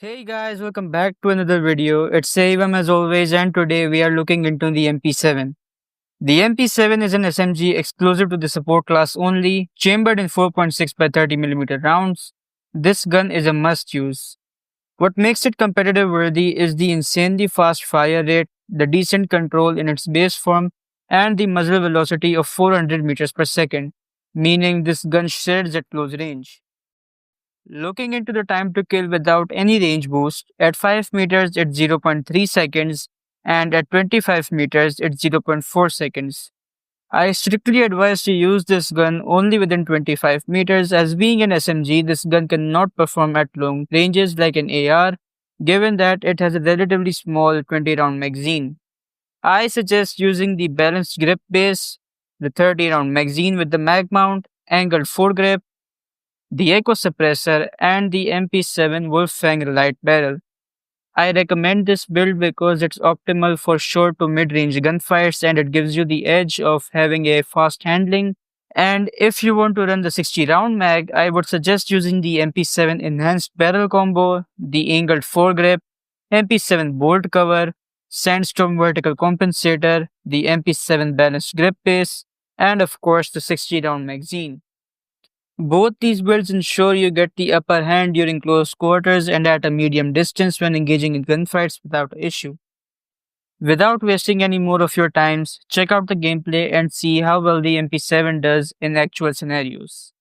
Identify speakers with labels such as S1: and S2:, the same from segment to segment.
S1: Hey guys, welcome back to another video. It's Savam as always, and today we are looking into the MP7. The MP7 is an SMG exclusive to the support class only, chambered in 4.6 by 30mm rounds. This gun is a must use. What makes it competitive worthy is the insanely fast fire rate, the decent control in its base form, and the muzzle velocity of 400 meters per second, meaning this gun shreds at close range. Looking into the time to kill without any range boost, at 5 meters it's 0.3 seconds and at 25 meters it's zero point 0.4 seconds. I strictly advise to use this gun only within 25 meters as being an SMG this gun cannot perform at long ranges like an AR given that it has a relatively small 20 round magazine. I suggest using the balanced grip base, the 30 round magazine with the mag mount, angled foregrip, the Echo Suppressor, and the MP7 Wolfang Light Barrel. I recommend this build because it's optimal for short to mid range gunfights and it gives you the edge of having a fast handling. And if you want to run the 60 round mag, I would suggest using the MP7 Enhanced Barrel Combo, the Angled Foregrip, MP7 Bolt Cover, Sandstorm Vertical Compensator, the MP7 Balanced Grip Base, and of course the 60 round magazine. Both these builds ensure you get the upper hand during close quarters and at a medium distance when engaging in gunfights without issue. Without wasting any more of your times, check out the gameplay and see how well the MP7 does in actual scenarios.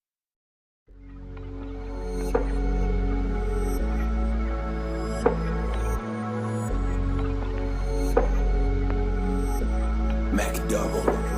S2: Mac Double.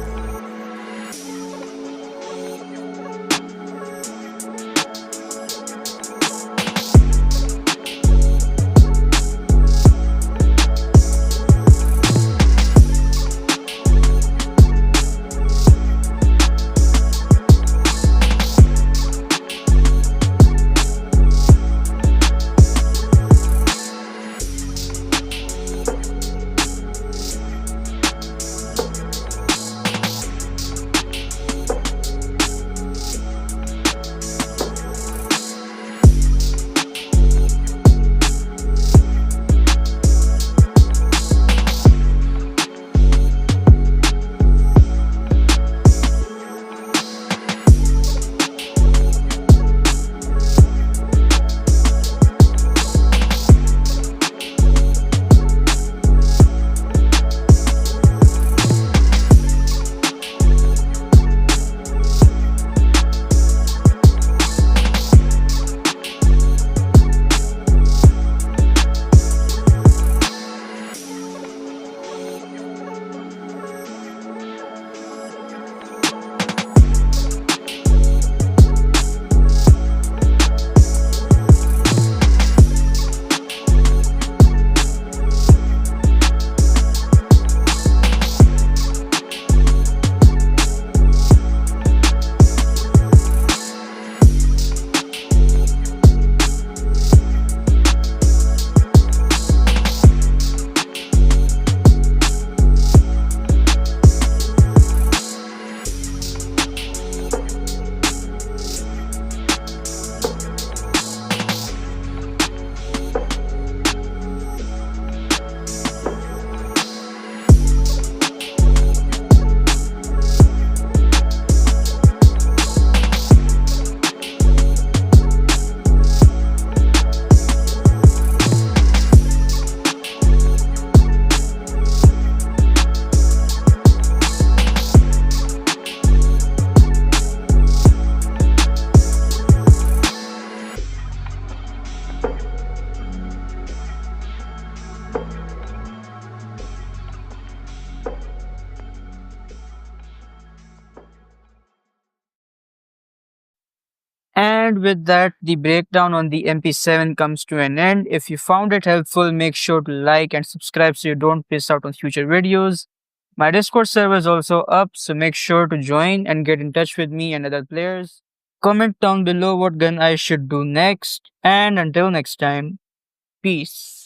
S1: And with that, the breakdown on the MP7 comes to an end. If you found it helpful, make sure to like and subscribe so you don't miss out on future videos. My Discord server is also up, so make sure to join and get in touch with me and other players. Comment down below what gun I should do next, and until next time, peace.